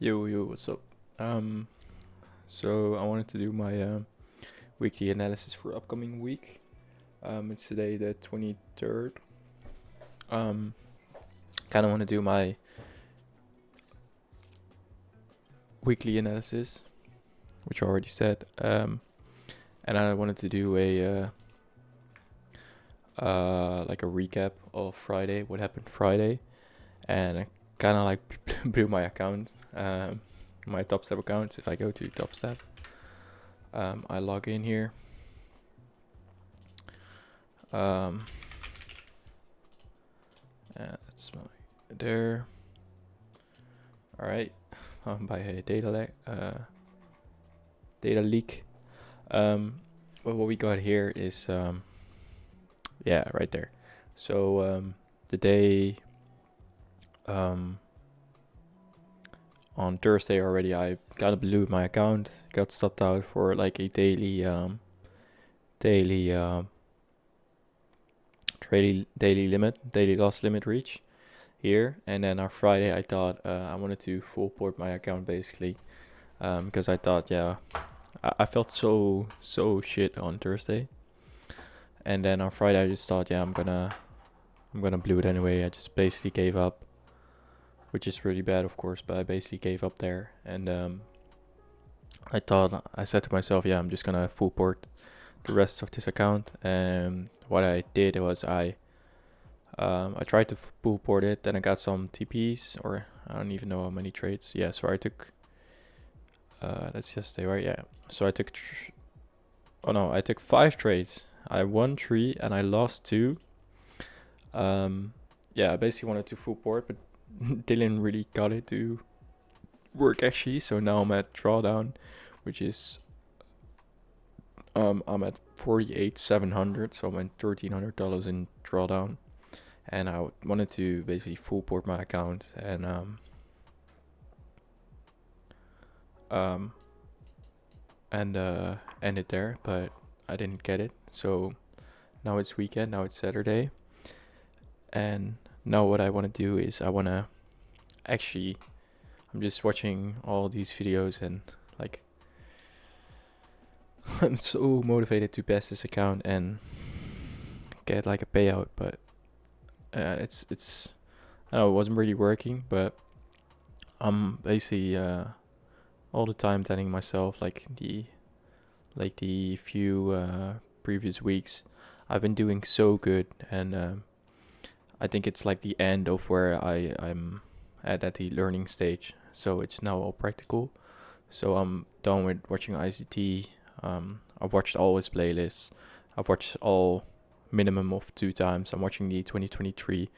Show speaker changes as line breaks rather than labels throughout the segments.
Yo, what's up? Um, so I wanted to do my weekly analysis for upcoming week. It's today the 23rd. Um, kind of want to do my weekly analysis, which I already said. And I wanted to do a recap of Friday, what happened Friday, and I kind of like blew my account, my Top account. If I go to Top I log in here. That's my there. All right, by a data leak. But what we got here is yeah, right there. So the day on Thursday already, I kind of blew my account. Got stopped out for like a daily daily loss limit reach here. And then on Friday, I thought I wanted to full port my account basically, because I thought, yeah, I felt so shit on Thursday. And then on Friday, I just thought, yeah, I'm gonna blew it anyway. I just basically gave up, which is really bad, of course, but I basically gave up there. And I said to myself, yeah, I'm just gonna full port the rest of this account. And what I did was I tried to full port it, then I got some TPs, or I don't even know how many trades. Yeah, so I took, that's yesterday, right? Yeah. So I took, I took 5 trades. I won 3 and I lost 2. Yeah, I basically wanted to full port, but didn't really got it to work actually. So now I'm at drawdown, which is I'm at 48,700, so I'm at $1,300 in drawdown, and I wanted to basically full port my account and end it there, but I didn't get it. So now it's weekend, now it's Saturday, and now what I want to do is I want to actually, I'm just watching all these videos and like I'm so motivated to pass this account and get like a payout, but it's I don't know, it wasn't really working, but I'm basically all the time telling myself like the few previous weeks I've been doing so good, and I think it's like the end of where I'm at the learning stage, so it's now all practical. So I'm done with watching ICT. I've watched all his playlists. I've watched all minimum of 2 times. I'm watching the 2023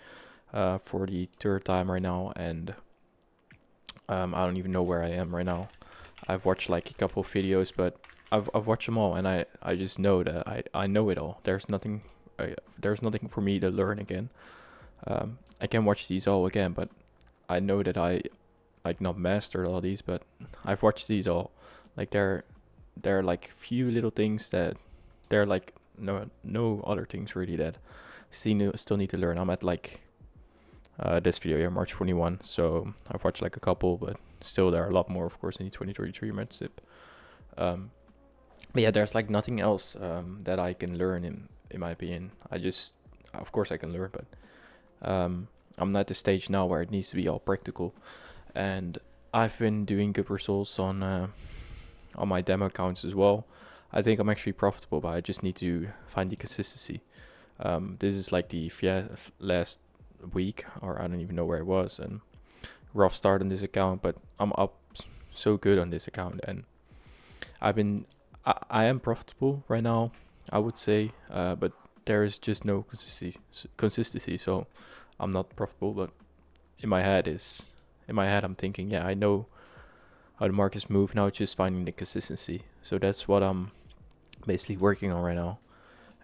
for the 3rd time right now, and I don't even know where I am right now. I've watched like a couple of videos, but I've watched them all, and I just know that I know it all. There's nothing for me to learn again. I can watch these all again, but I know that I like not mastered all these, but I've watched these all. Like there are like few little things that there are like no other things really that still need to learn. I'm at like this video here, March 21. So I've watched like a couple, but still there are a lot more, of course, in the 2023 membership. But yeah, there's like nothing else that I can learn in my opinion. Of course I can learn, but I'm not at the stage now where it needs to be all practical. And I've been doing good results on my demo accounts as well. I think I'm actually profitable, but I just need to find the consistency. This is like the last week, or I don't even know where it was, and rough start on this account, but I'm up so good on this account, and I am profitable right now, I would say, but there is just no consistency, so I'm not profitable. But in my head I'm thinking, yeah, I know how the markets move now, it's just finding the consistency. So that's what I'm basically working on right now,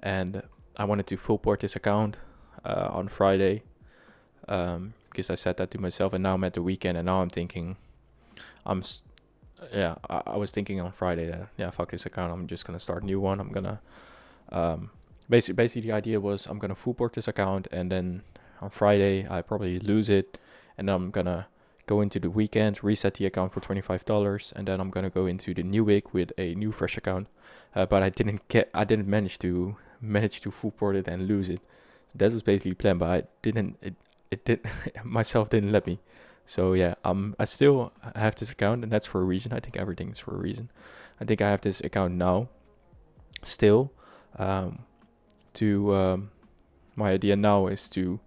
and I wanted to full port this account on Friday, because I said that to myself, and now I'm at the weekend, and now I'm thinking, I was thinking on Friday that, yeah, fuck this account, I'm just gonna start a new one. I'm gonna basically the idea was I'm gonna full port this account, and then on Friday I probably lose it, and I'm gonna go into the weekend, reset the account for $25, and then I'm gonna go into the new week with a new fresh account. But I didn't manage to full port it and lose it. That was basically the plan, but I didn't. It did myself didn't let me. So yeah, I still have this account, and that's for a reason. I think everything is for a reason. I think I have this account now, still. My idea now is to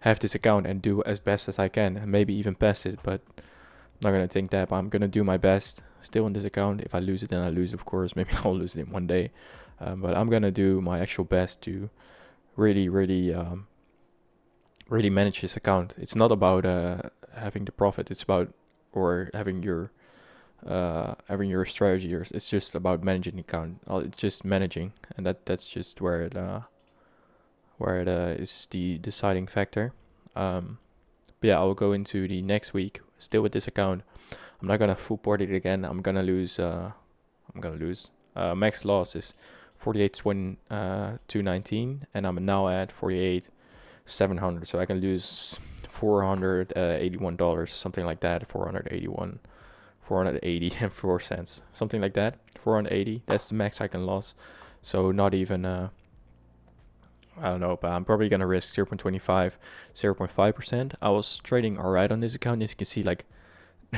have this account and do as best as I can, and maybe even pass it. But I'm not gonna think that. But I'm gonna do my best still on this account. If I lose it, then I lose, of course. Maybe I'll lose it in one day. But I'm gonna do my actual best to really, really manage this account. It's not about having the profit. It's about or having your strategy. It's just about managing the account. It's just managing, and that's just where it is the deciding factor. But yeah, I'll go into the next week still with this account. I'm not gonna full port it again. I'm gonna lose. Max loss is 48,219, and I'm now at 48,700. So I can lose $481, something like that. 480 cents, something like that. 480. That's the max I can lose. So not even. I don't know, but I'm probably gonna risk 0.25, 0.5%. I was trading alright on this account, as you can see, like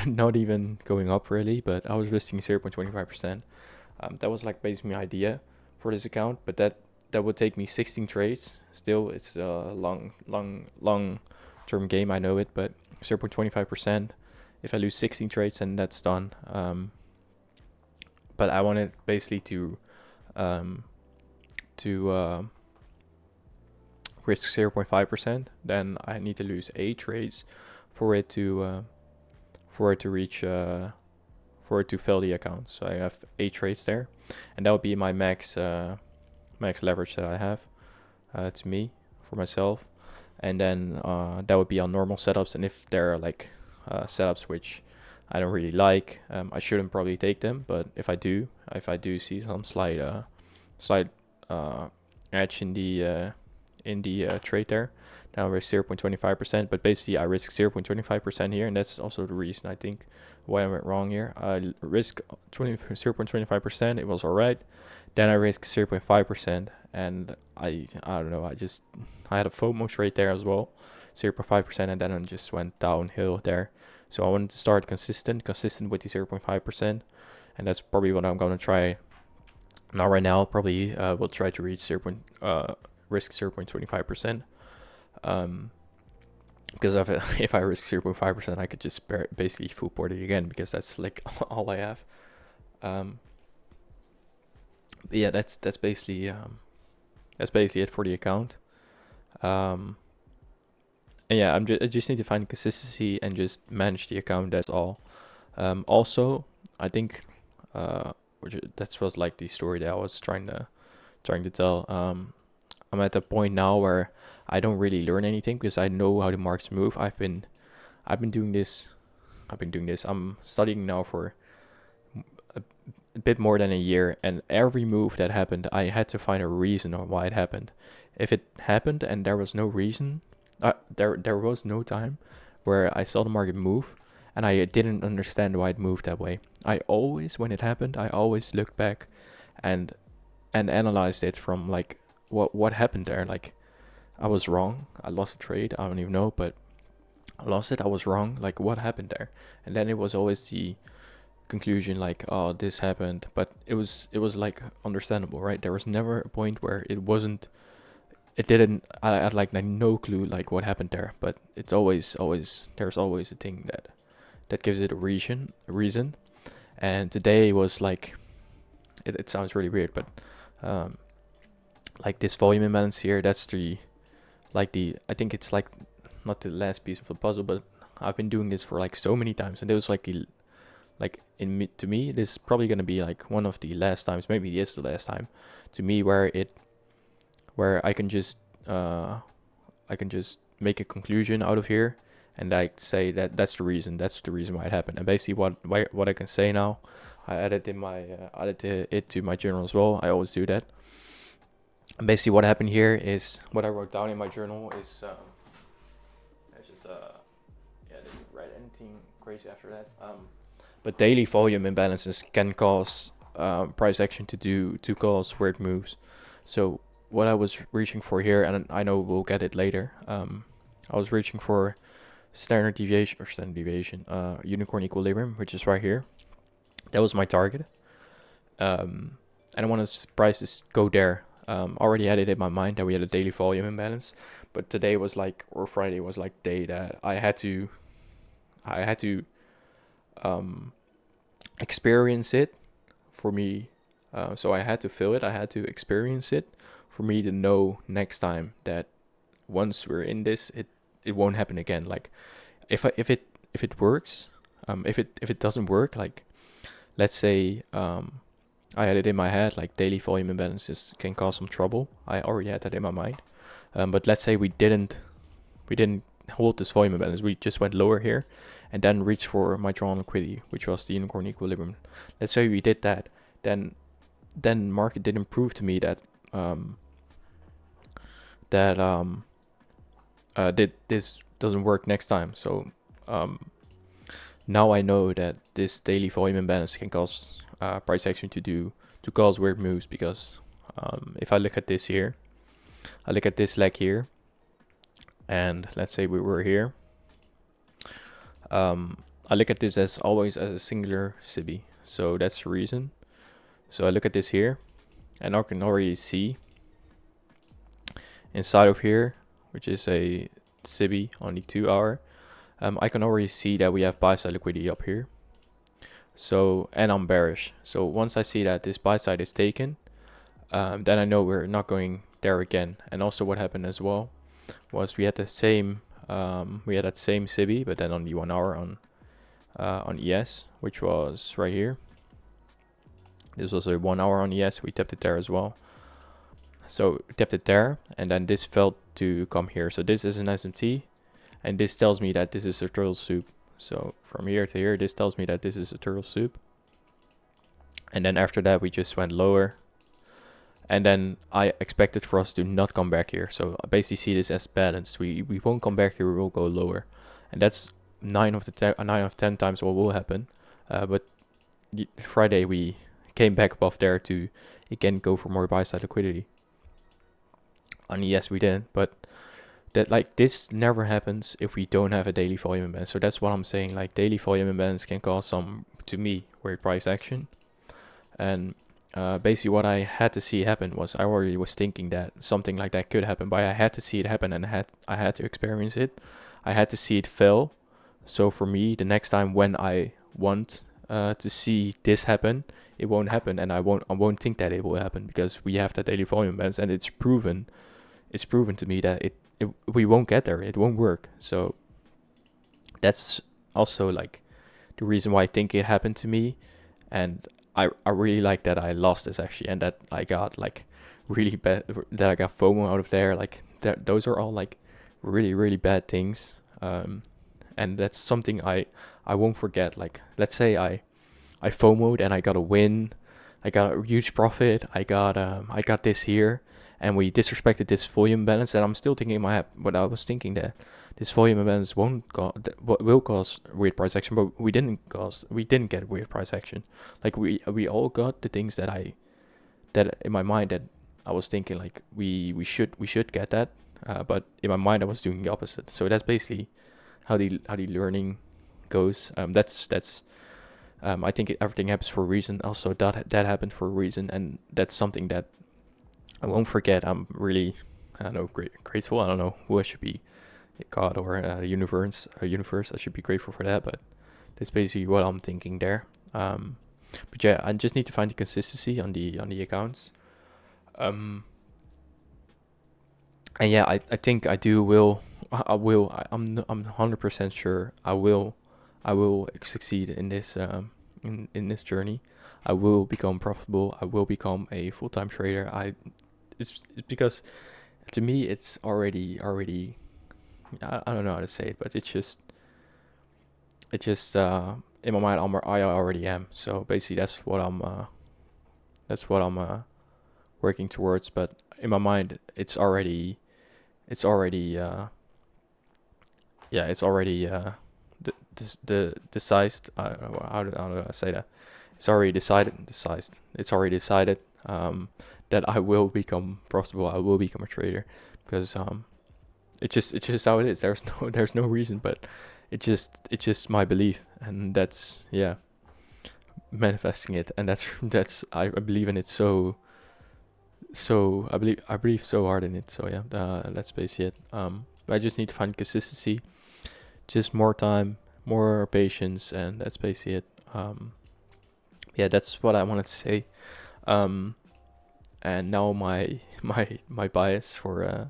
not even going up really, but I was risking 0.25%. That was like basically my idea for this account, but that would take me 16 trades. Still, it's a long term game, I know it, but 0.25%. If I lose 16 trades, then that's done. But I wanted basically to risk 0.5%, then I need to lose 8 trades for it to reach for it to fill the account. So I have 8 trades there, and that would be my max leverage that I have to me for myself. And then that would be on normal setups. And if there are like setups which I don't really like, I shouldn't probably take them. But if I do see some slight edge in the trade there, now I risk 0.25%. But basically I risk 0.25% here, and that's also the reason I think why I went wrong here. I risk 0.25%. It was alright. Then I risk 0.5%, and I don't know. I had a FOMO trade there as well, 0.5%, and then it just went downhill there. So I wanted to start consistent with the 0.5%, and that's probably what I'm gonna try. Not right now. Probably will try to reach risk 0.25%. Because if I risk 0.5%, I could just basically full port it again, because that's like all I have. But yeah, that's basically it for the account. And yeah, I just need to find consistency and just manage the account. That's all. Also, I think that was like the story that I was trying to tell. I'm at the point now where I don't really learn anything, because I know how the markets move. I've been doing this. I'm studying now for a bit more than a year, and every move that happened, I had to find a reason on why it happened. If it happened and there was no reason, there was no time where I saw the market move and I didn't understand why it moved that way. When it happened, I always looked back and analyzed it from like what happened there. Like, I was wrong. I lost a trade. I don't even know, but I lost it. I was wrong. Like, what happened there? And then it was always the conclusion, like, oh, this happened. But it was like understandable, right? There was never a point where it didn't. I had like no clue like what happened there. But it's always there's always a thing that gives it a reason. And today was like, it sounds really weird, but like this volume imbalance here, that's I think it's like not the last piece of the puzzle, but I've been doing this for like so many times, and it was like to me, this is probably gonna be like one of the last times, maybe it is the last time to me, where I can just make a conclusion out of here and like say that's the reason why it happened. And basically what I can say now, I added it to my journal as well. I always do that. And basically what happened here is what I wrote down in my journal is I just didn't write anything crazy after that. But daily volume imbalances can cause price action to cause weird moves. So what I was reaching for here, and I know we'll get it later. I was reaching for standard deviation, unicorn equilibrium, which is right here. That was my target. And I want to price this go there. Already had it in my mind that we had a daily volume imbalance, but today was like, or Friday was like day that I had to experience it for me. So I had to feel it. I had to experience it for me to know next time that once we're in this, it won't happen again. Like if it works, if it doesn't work, like let's say I had it in my head like daily volume imbalances can cause some trouble. I already had that in my mind. But let's say we didn't hold this volume imbalance. We just went lower here and then reached for my drawn liquidity, which was the unicorn equilibrium. Let's say we did that, then market didn't prove to me that this doesn't work next time. So now I know that this daily volume imbalance can cause price action to cause weird moves, because if I look at this here, I look at this leg here, and let's say we were here. I look at this as always as a singular SIBI, so that's the reason. So I look at this here, and I can already see inside of here, which is a SIBI on the 2 hour, I can already see that we have buy side liquidity up here. So, and I'm bearish. So once I see that this buy side is taken, then I know we're not going there again. And also what happened as well was we had the same, that same SIBI, but then on the 1 hour on ES, which was right here. This was a 1 hour on ES. We tapped it there as well. So tapped it there, and then this failed to come here. So this is an SMT, and this tells me that this is a turtle soup. So from here to here, this tells me that this is a turtle soup. And then after that, we just went lower. And then I expected for us to not come back here. So I basically see this as balanced. We won't come back here, we will go lower. And that's 9 of 10 times what will happen. But Friday, we came back above there to again go for more buy side liquidity. And yes, we didn't, but that like this never happens if we don't have a daily volume imbalance. So that's what I'm saying, like daily volume imbalance can cause some, to me, weird price action. And basically what I had to see happen was, I already was thinking that something like that could happen, but I had to see it happen, and I had to experience it. I had to see it fail. So for me, the next time when I want to see this happen, it won't happen, and I won't think that it will happen, because we have that daily volume imbalance, and it's proven to me that we won't get there. It won't work. So that's also like the reason why I think it happened to me. And I really like that I lost this actually, and that I got like really bad, that I got FOMO out of there. Like those are all like really, really bad things. And that's something I won't forget. Like let's say I FOMO'd and I got a win. I got a huge profit. I got this here. And we disrespected this volume balance, and I'm still thinking in my head, but I was thinking that this volume balance will cause weird price action, but we didn't get weird price action. Like we all got the things that in my mind that I was thinking like we should get that, but in my mind I was doing the opposite. So that's basically how the learning goes. I think everything happens for a reason. Also that happened for a reason, and that's something that I won't forget. I'm really, grateful. I don't know who I should be, God or the universe. I should be grateful for that. But that's basically what I'm thinking there. But yeah, I just need to find the consistency on the accounts. And yeah, I think I do will. I will. I'm 100% sure I will succeed in this in this journey. I will become profitable. I will become a full-time trader. It's because to me it's already I don't know how to say it, but it's just in my mind I already am. So basically that's what I'm working towards. But in my mind it's already the decised. How do I say that? It's already decided. Decised. It's already decided that I will become profitable. I will become a trader because it's just how it is. There's no reason, but it's just my belief, and that's manifesting it, and that's I believe in it so I believe so hard in it. So yeah, that's basically it. I just need to find consistency, just more time, more patience, and that's basically it. Yeah, that's what I wanted to say. And now my bias for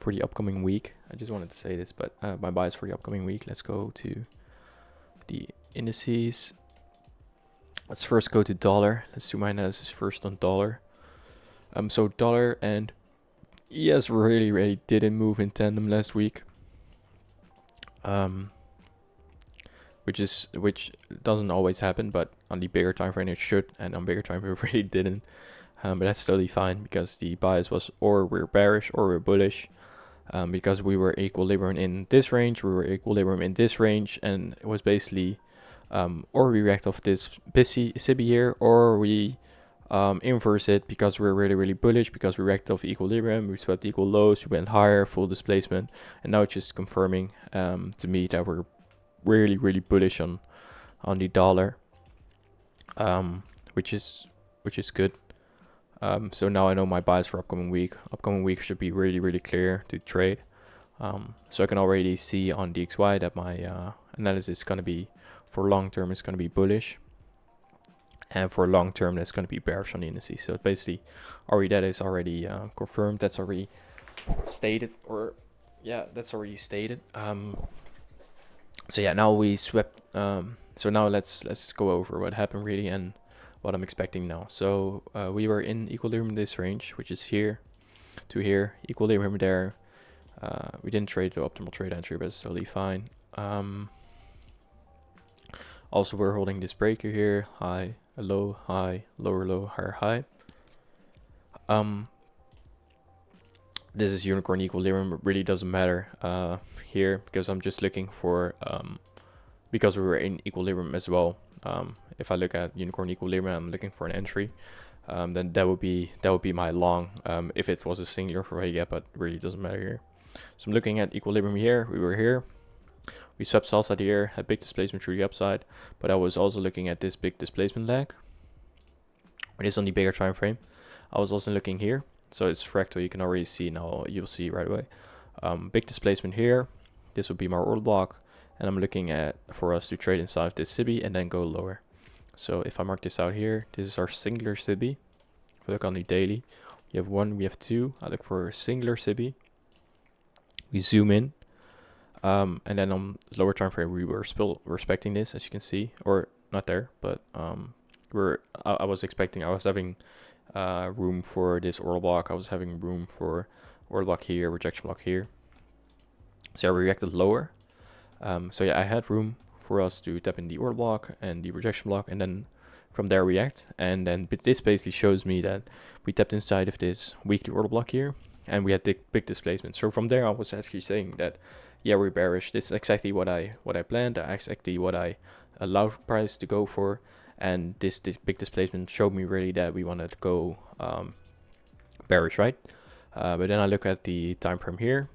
the upcoming week. I just wanted to say this, but my bias for the upcoming week. Let's go to the indices. Let's first go to dollar. Let's do my analysis first on dollar. So dollar and ES really didn't move in tandem last week. Which doesn't always happen, but on the bigger time frame it should, and on bigger time frame it really didn't. But that's totally fine because the bias was or we're bearish or we're bullish. Because we were equilibrium in this range, we were equilibrium in this range, and it was basically or we react off this busy SIBI here, or we inverse it because we're really bullish because we react off equilibrium, we swept equal lows, we went higher, full displacement, and now it's just confirming to me that we're really bullish on the dollar, which is good. So now I know my bias for upcoming week. Upcoming week should be really clear to trade. So I can already see on DXY that my analysis is going to be, for long term, is going to be bullish. And for long term, that's going to be bearish on the indices. So basically, that is already confirmed. That's already stated, that's already stated. So yeah, now we swept. So now let's go over what happened really and what I'm expecting now. So we were in equilibrium in this range, which is here to here, equilibrium there. We didn't trade the optimal trade entry, but it's totally fine. Also, we're holding this breaker here, high, a low, high, lower low, higher high. This is unicorn equilibrium. It really doesn't matter here because I'm just looking for because we were in equilibrium as well. If I look at unicorn equilibrium, I'm looking for an entry. Then that would be my long if it was a singular for Vega, but really doesn't matter here. So I'm looking at equilibrium here. We were here. We swept sell side here, had big displacement through the upside, but I was also looking at this big displacement lag. It is on the bigger time frame. I was also looking here, so it's fractal. You can already see now. You'll see right away. Big displacement here. This would be my order block, and I'm looking at for us to trade inside of this SIBI and then go lower. So if I mark this out here, this is our singular SIBI. If we look on the daily, we have 1, we have 2. I look for a singular SIBI. We zoom in. And then on lower time frame, we were still respecting this, as you can see, or not there, but I was having room for this order block. I was having room for order block here, rejection block here. So I reacted lower. So yeah, I had room for us to tap in the order block and the rejection block, and then from there react. And then this basically shows me that we tapped inside of this weekly order block here, and we had the big displacement. So from there, I was actually saying that, yeah, we're bearish. This is exactly what I planned. Exactly what I allowed price to go for, and this big displacement showed me really that we wanted to go bearish, right? But then I look at the time frame here,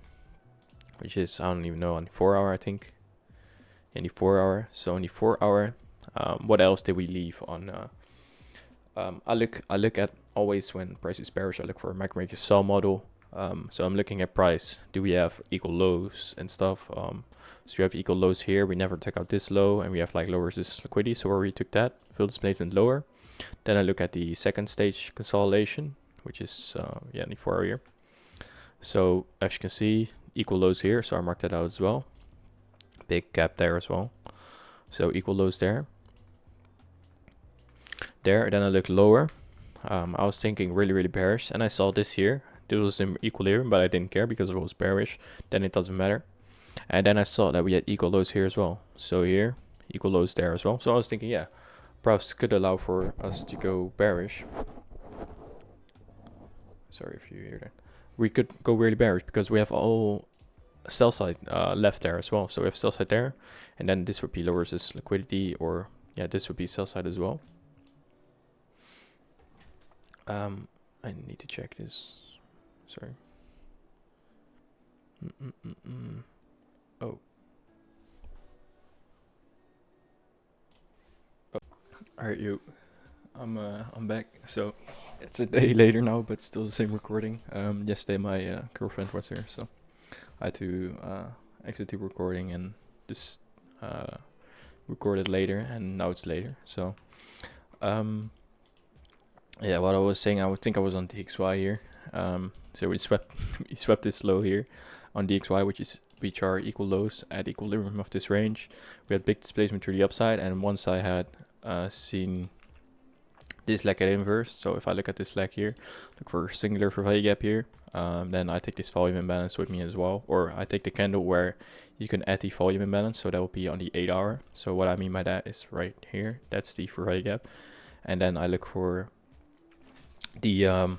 which is, I don't even know, on the 4 hour, I think. In the 4 hour. So in the 4 hour, what else did we leave on? I look at always when price is bearish. I look for a macroeconomic sell model. So I'm looking at price. Do we have equal lows and stuff? So we have equal lows here. We never took out this low, and we have like lower resistance liquidity. So where we took that, fill displacement lower. Then I look at the second stage consolidation, which is in the 4 hour here. So as you can see, equal lows here. So I marked that out as well. Big gap there as well. So equal lows there. Then I look lower. I was thinking really bearish, and I saw this here. This was in equilibrium, but I didn't care because it was bearish. Then it doesn't matter. And then I saw that we had equal lows here as well. So here, equal lows there as well. So I was thinking, yeah, price could allow for us to go bearish. Sorry if you hear that. We could go really bearish because we have all sell side left there as well. So we have sell side there, and then this would be low resistance liquidity, or yeah, this would be sell side as well. I need to check this. Sorry. Oh. Alright, I'm back. So it's a day later now, but still the same recording. Yesterday my girlfriend was here, so I had to exit the recording and just record it later, and now it's later. So yeah, what I was saying, I would think I was on DXY here. So we swept this low here on DXY, which are equal lows at equilibrium of this range. We had big displacement through the upside, and once I had seen this leg at inverse, so if I look at this leg here, look for singular for value gap here, then I take this volume imbalance with me as well, or I take the candle where you can add the volume imbalance, so that will be on the 8 hour. So what I mean by that is right here, that's the for value gap, and then I look for the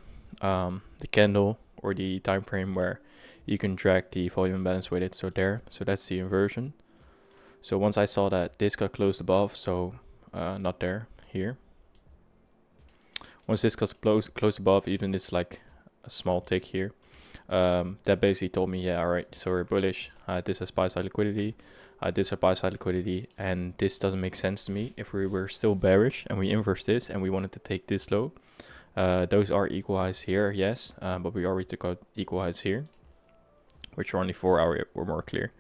candle or the time frame where you can drag the volume imbalance with it, so there, so that's the inversion. So once I saw that this got closed above, so not there, here, once this got close above, even this like a small tick here, that basically told me, yeah, alright, so we're bullish. This has buy side liquidity, this has buy side liquidity, and this doesn't make sense to me. If we were still bearish and we inverse this and we wanted to take this low, those are equal highs here, yes, but we already took out equal highs here, which are only 4 hour or more clear.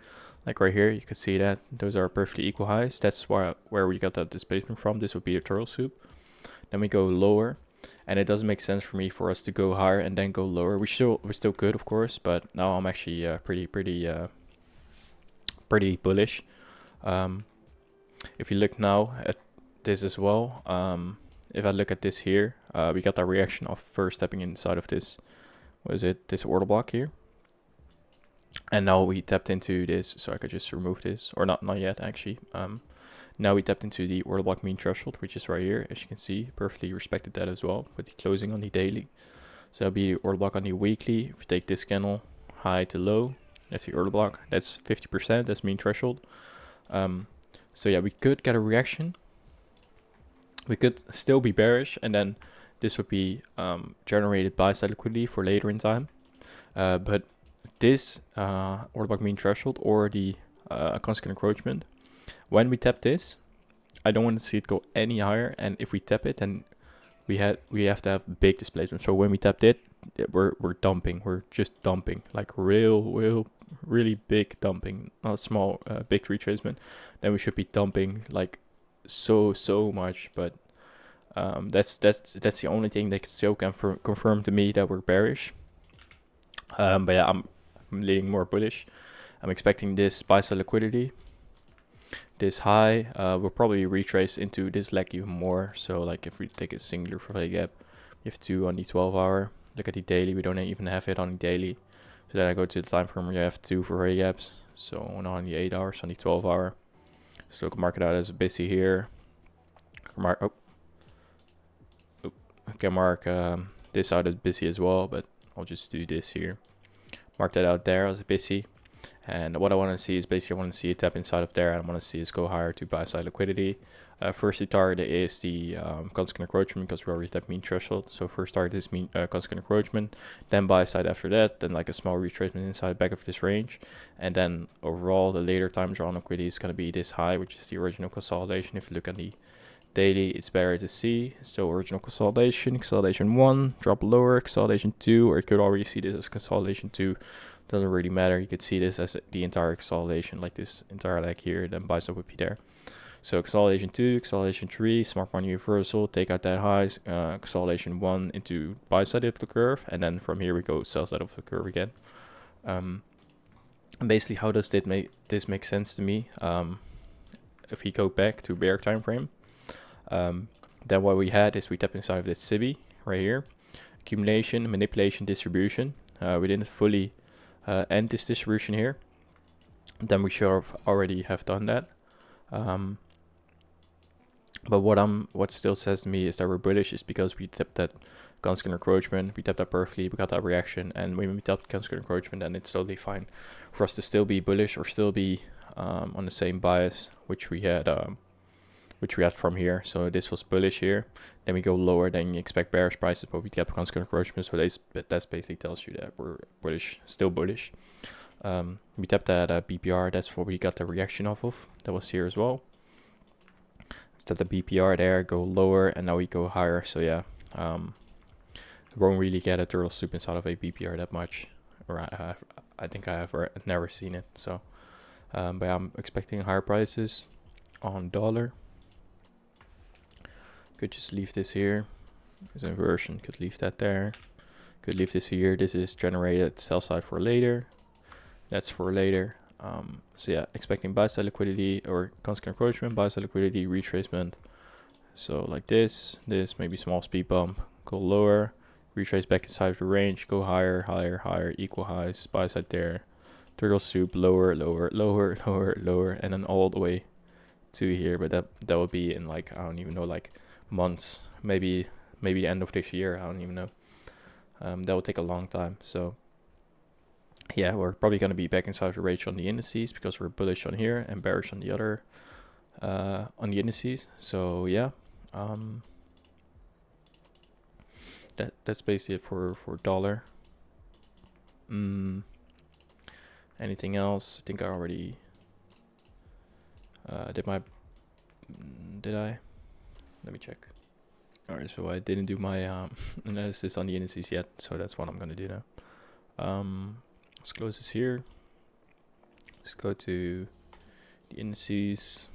Like right here, you can see that those are perfectly equal highs. That's where we got that displacement from. This would be a turtle soup. Then we go lower, and it doesn't make sense for me for us to go higher and then go lower. We still could, of course, but now I'm actually pretty bullish. If you look now at this as well, if I look at this here, we got the reaction of first stepping inside of this, what is it, this order block here. And now we tapped into this, so I could just remove this, or not yet actually. Now we tapped into the order block mean threshold, which is right here, as you can see, perfectly respected that as well, with the closing on the daily. So that'll be the order block on the weekly. If you take this candle, high to low, that's the order block, that's 50%, that's mean threshold. So yeah, we could get a reaction. We could still be bearish, and then this would be generated buy side liquidity for later in time. But this order block mean threshold or the consequent encroachment, when we tap this, I don't want to see it go any higher, and if we tap it, then we have to have big displacement. So when we tapped it, we're dumping, we're just dumping, like really big dumping, not small, big retracement. Then we should be dumping like so much, but that's the only thing that still can confirm to me that we're bearish. But yeah, I'm leaning more bullish. I'm expecting this buy side liquidity, this high will probably retrace into this leg even more. So like if we take a singular for value gap, we have 2 on the 12 hour. Look at the daily, we don't even have it on the daily. So then I go to the time frame where you have 2 for value gaps, so 1 on the 8 hours, on the 12 hour. So I can mark it out as a busy here. I can mark this out as busy as well, but I'll just do this here. Mark that out there as a busy. And what I want to see is basically I want to see a tap inside of there, and I want to see us go higher to buy side liquidity. First the target is the consequent encroachment, because we already tapped mean threshold. So first target is mean consequent encroachment, then buy side after that, then like a small retracement inside back of this range, and then overall the later time drawn liquidity is going to be this high, which is the original consolidation. If you look at the daily, it's better to see. So original consolidation, consolidation 1, drop lower, consolidation 2, or you could already see this as consolidation 2. Doesn't really matter. You could see this as the entire consolidation, like this entire leg here, then buy side would be there. So consolidation 2, consolidation 3, smart money reversal, take out that highs, consolidation 1 into buy side of the curve, and then from here we go sell side of the curve again. And basically, how does this make sense to me? If we go back to bear time frame, then what we had is we tapped inside of this SIBI right here, accumulation, manipulation, distribution. We didn't fully end this distribution here, then we should have already have done that. But what still says to me is that we're bullish is because we tapped that constant encroachment, we tapped that perfectly, we got that reaction, and when we tapped constant encroachment, then it's totally fine for us to still be bullish or still be on the same bias which we had from here. So this was bullish here, then we go lower, then you expect bearish prices, but we get constant encroachment, so that basically tells you that we're bullish, still bullish. We tapped that BPR, that's what we got the reaction off of. That was here as well. Set the BPR there, go lower, and now we go higher. So yeah, won't really get a turtle soup inside of a BPR that much, or I think I have never seen it. So, but I'm expecting higher prices on dollar. Could just leave this here. There's inversion. Could leave that there. Could leave this here. This is generated sell side for later. That's for later. So yeah, expecting buy side liquidity or constant encroachment, buy side liquidity, retracement. So like this, maybe small speed bump, go lower, retrace back inside the range, go higher, higher, higher, equal highs, buy side there, turtle soup, lower, lower, lower, lower, lower, and then all the way to here. But that would be in like, I don't even know, like months, maybe end of this year, I don't even know. That will take a long time. So yeah, we're probably going to be back inside the range on the indices because we're bullish on here and bearish on the other on the indices. So yeah, that's basically it for dollar. Anything else? I think I already did I? Let me check. Alright, so I didn't do my analysis on the indices yet, so that's what I'm going to do now. Let's close this here. Let's go to the indices.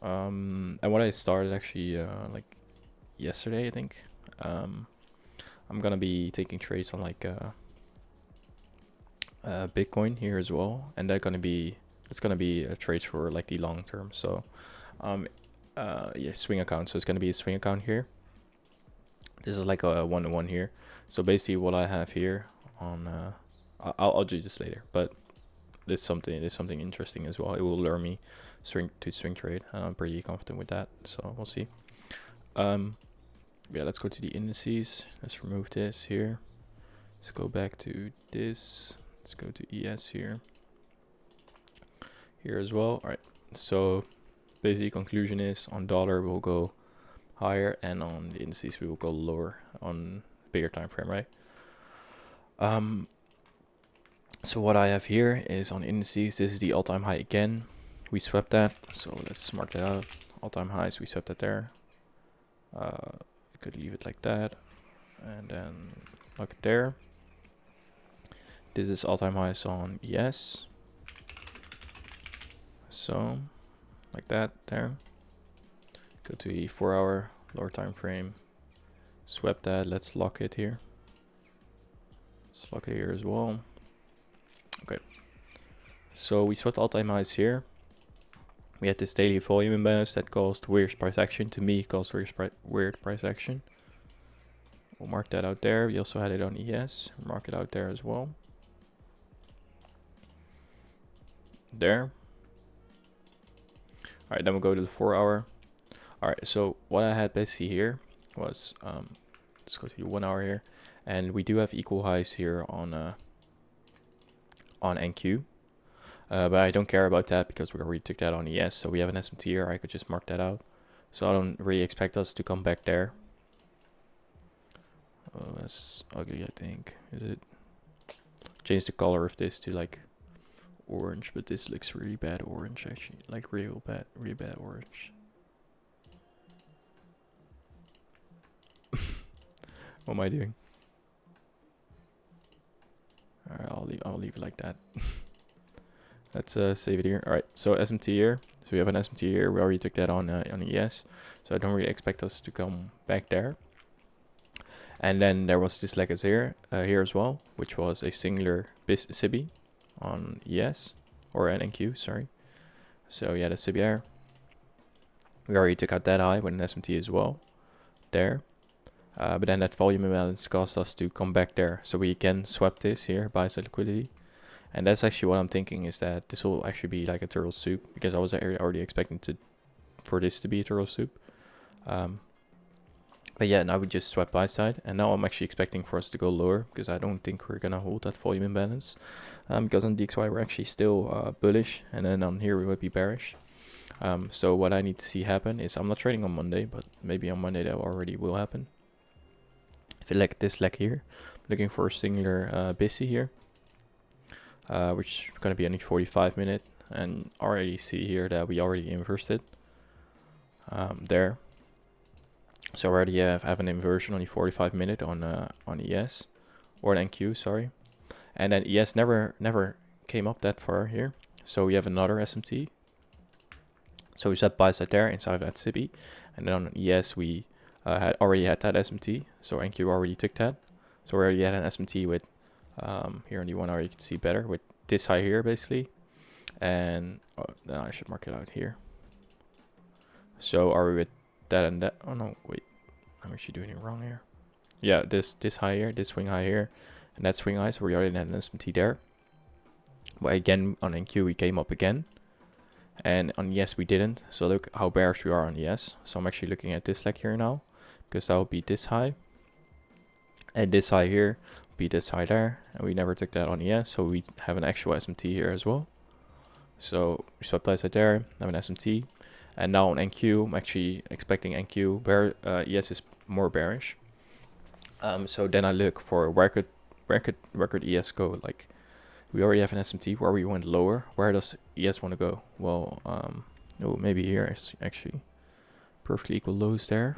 And what I started actually like yesterday, I think. I'm gonna be taking trades on like Bitcoin here as well, and it's gonna be trades for like the long term. So yeah, swing account. So it's gonna be a swing account here. This is like a 1-to-1 here. So basically, what I have here on I'll do this later, but there's something interesting as well. It will lure me swing trade. I'm pretty confident with that, so we'll see. Yeah, let's go to the indices. Let's remove this here. Let's go back to this. Let's go to ES here as well. All right, so basically conclusion is on dollar we'll go higher, and on the indices we will go lower on bigger time frame, right? So what I have here is on indices, this is the all-time high again. We swept that, so let's mark that out. All-time highs, we swept that there. Could leave it like that, and then look there. This is all-time highs on ES. So like that there. Go to the 4-hour lower time frame. Swept that. Let's lock it here. Let's lock it here as well. Okay. So we swept all-time highs here. We had this daily volume imbalance that caused weird price action. To me, caused weird price action. We'll mark that out there. We also had it on ES. Mark it out there as well. There. Alright, then we'll go to the 4-hour. Alright, so what I had basically here was, let's go to the 1 hour here. And we do have equal highs here on NQ. But I don't care about that because we already took that on ES. So we have an SMT here. I could just mark that out. So I don't really expect us to come back there. Oh, that's ugly, I think. Is it? Change the color of this to like orange, but this looks really bad orange actually. Like really bad orange. What am I doing? Alright, I'll leave it like that. Let's save it here. Alright, so SMT here. So we have an SMT here. We already took that on ES. So I don't really expect us to come back there. And then there was this leg here as well, which was a singular SIBI on ES or NQ, sorry. So yeah, the SIBI here. We already took out that high with an SMT as well there. But then that volume imbalance caused us to come back there. So we can swap this here, buy side liquidity. And that's actually what I'm thinking, is that this will actually be like a turtle soup, because I was already expecting to for this to be a turtle soup. But yeah, now we just swept buy side, and now I'm actually expecting for us to go lower because I don't think we're gonna hold that volume imbalance. Because on DXY we're actually still bullish, and then on here we would be bearish. So what I need to see happen is, I'm not trading on Monday, but maybe on Monday that already will happen. If you like this leg here, looking for a singular busy here, which is gonna be only 45 minute, and already see here that we already inversed it there. So already have an inversion on the 45 minute on ES or NQ, sorry, and then ES never came up that far here. So we have another SMT. So we set buy side there inside of that SIBI, and then on ES we had already had that SMT. So NQ already took that. So we already had an SMT with here on the 1 hour you can see better with this high here basically, and then I should mark it out here. So are we with that and that? Oh no, wait, I'm actually doing it wrong here. Yeah, this high here, this swing high here, and that swing high. So we already had an SMT there. But again on NQ we came up again, and on ES we didn't. So look how bearish we are on ES. So I'm actually looking at this leg here now, because that will be this high, and this high here will be this high there, and we never took that on ES. So we have an actual SMT here as well. So we swept buy side there, have an SMT. And now on NQ, I'm actually expecting NQ, ES is more bearish. So then I look for where could ES go. Like, we already have an SMT where we went lower. Where does ES want to go? Well, oh, maybe here is actually perfectly equal lows there.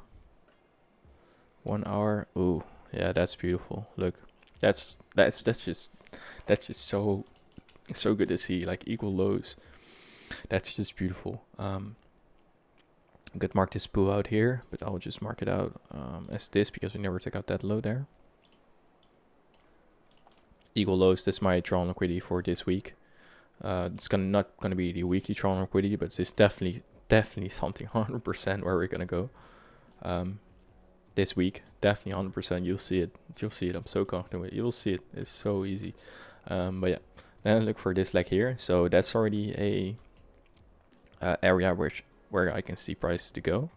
1 hour. Oh, yeah, that's beautiful. Look, that's just so good to see. Like equal lows. That's just beautiful. I could mark this pool out here, but I'll just mark it out as this because we never took out that low there. Equal lows. This is my drawn liquidity for this week. It's not gonna be the weekly drawn liquidity, but it's definitely something 100% where we're gonna go this week. Definitely 100%. You'll see it. I'm so confident with it. You'll see it. It's so easy. But yeah, then I look for this leg here. So that's already a area where I can see price to go.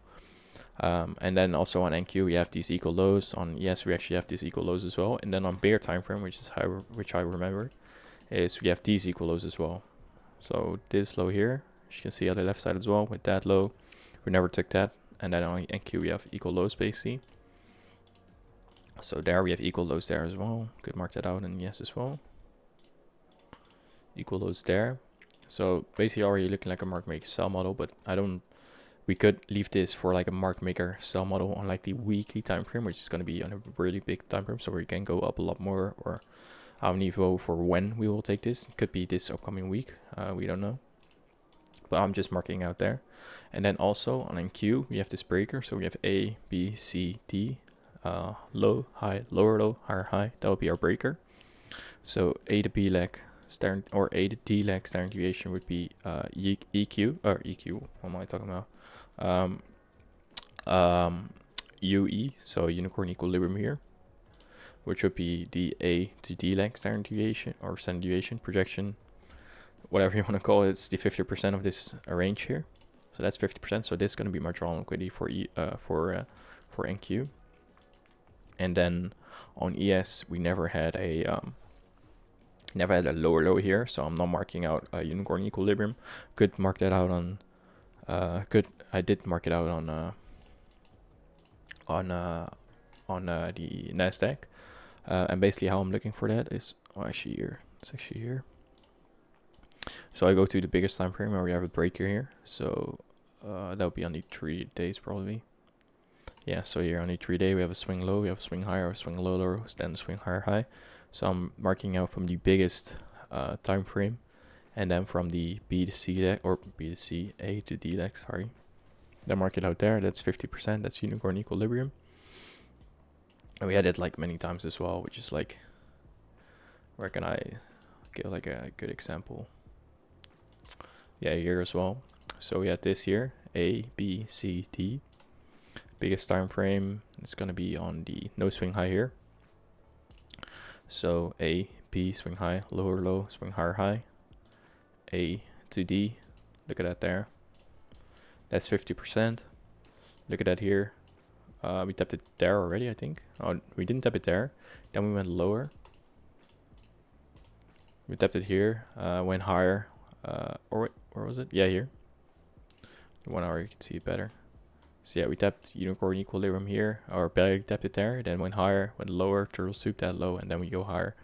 And then also on NQ we have these equal lows. On ES we actually have these equal lows as well. And then on bear time frame, which I remember, is we have these equal lows as well. So this low here, as you can see on the left side as well, with that low, we never took that. And then on NQ we have equal lows basically. So there we have equal lows there as well. Could mark that out in ES as well. Equal lows there. So basically already looking like a market maker sell model, but we could leave this for like a market maker sell model on like the weekly time frame, which is going to be on a really big time frame, so we can go up a lot more, or I don't even know for when we will take this. It could be this upcoming week, we don't know, but I'm just marking out there. And then also on NQ we have this breaker, so we have A, B, C, D, low, high, lower low, higher high. That will be our breaker. So A to B leg standard, or A to D leg standard deviation would be EQ, or EQ, what am I talking about? UE, so unicorn equilibrium here, which would be the A to D leg standard deviation, or standard deviation projection, whatever you want to call it. It's the 50% of this range here. So that's 50%. So this is going to be my drawn liquidity for NQ. And then on ES we never had a lower low here, so I'm not marking out a unicorn equilibrium. Could mark that out on I did mark it out on the Nasdaq, and basically how I'm looking for that is actually here. It's actually here. So I go to the biggest time frame where we have a breaker here. So that would be on the 3 days probably. Yeah, so here on the 3 day we have a swing low, we have a swing higher, a swing low, low, then a swing higher high. So I'm marking out from the biggest time frame, and then from the B to C leg, or B to C, A to D leg, sorry. Then mark it out there. That's 50%. That's unicorn equilibrium. And we had it like many times as well, which is like, where can I give like a good example? Yeah, here as well. So we had this here, A, B, C, D. Biggest time frame, it's gonna be on the no swing high here. So A, B, swing high, lower low, swing higher high. A to D, look at that there. That's 50%. Look at that here. We tapped it there already, I think. Oh, we didn't tap it there. Then we went lower. We tapped it here, went higher. Or wait, where was it? Yeah, here. The 1 hour, you can see it better. So yeah, we tapped unicorn equilibrium here, or barely tapped it there, then went higher, went lower, turtle soup that low, and then we go higher.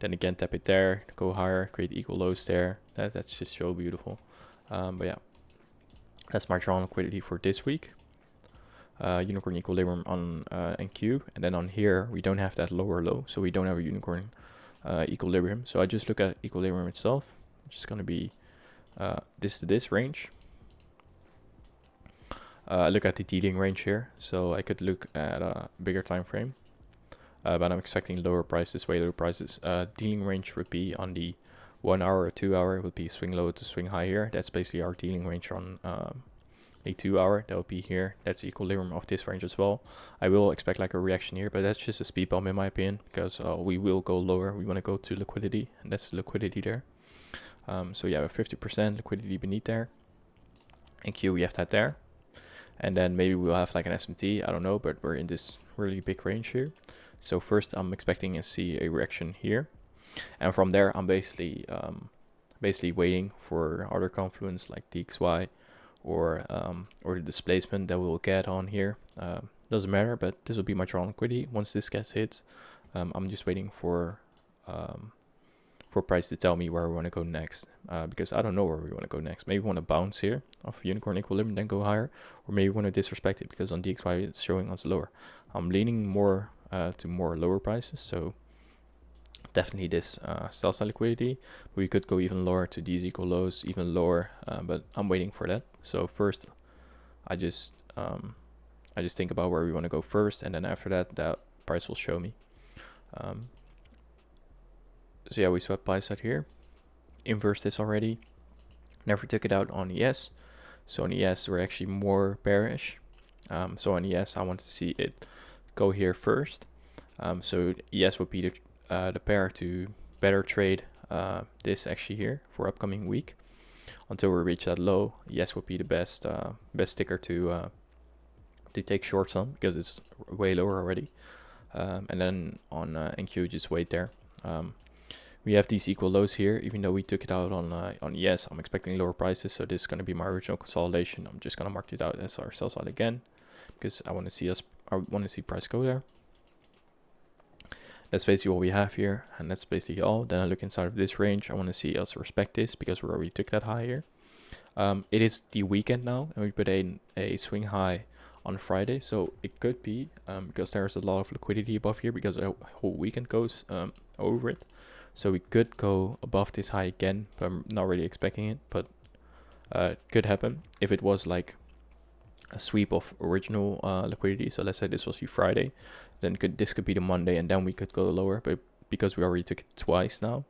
Then again tap it there, go higher, create equal lows there. That's just so beautiful. But yeah, that's my drawn liquidity for this week. Unicorn equilibrium on NQ, and then on here we don't have that lower low, so we don't have a unicorn equilibrium. So I just look at equilibrium itself, which is going to be this to this range. Look at the dealing range here, so I could look at a bigger time frame, but I'm expecting lower prices, way lower prices. Dealing range would be on the 1 hour or 2 hour, would be swing low to swing high here. That's basically our dealing range on a 2 hour. That would be here. That's equilibrium of this range as well. I will expect like a reaction here, but that's just a speed bump in my opinion, because we will go lower. We want to go to liquidity, and that's liquidity there. So yeah, 50% liquidity beneath there. And Q, we have that there. And then maybe we'll have like an SMT, I don't know, but we're in this really big range here. So first I'm expecting to see a reaction here. And from there, I'm basically waiting for other confluence like DXY or the displacement that we'll get on here. Doesn't matter, but this will be my drawn liquidity. Once this gets hit, I'm just waiting for price to tell me where we want to go next, because I don't know where we want to go next. Maybe we want to bounce here off unicorn equilibrium, then go higher, or maybe we want to disrespect it because on DXY it's showing us lower. I'm leaning more to more lower prices, so definitely this sell side liquidity. We could go even lower to these equal lows, even lower, but I'm waiting for that. So first, I just think about where we want to go first, and then after that, that price will show me. So yeah, we swept buy side here, inverse this already, never took it out on ES. So on ES we're actually more bearish. So on ES I want to see it go here first. So ES would be the pair to better trade this actually here for upcoming week until we reach that low. ES would be the best sticker to take shorts on, because it's way lower already. And then on NQ, just wait there. We have these equal lows here, even though we took it out on ES. I'm expecting lower prices, so this is going to be my original consolidation. I'm just going to mark it out as our sell side again, because I want to see price go there. That's basically what we have here, and that's basically all. Then I look inside of this range. I want to see us respect this, because we already took that high here. It is the weekend now, and we put a swing high on Friday, so it could be because there's a lot of liquidity above here, because a whole weekend goes over it. So we could go above this high again, but I'm not really expecting it, but it could happen if it was like a sweep of original liquidity. So let's say this was the Friday, then this could be the Monday, and then we could go lower, but because we already took it twice now,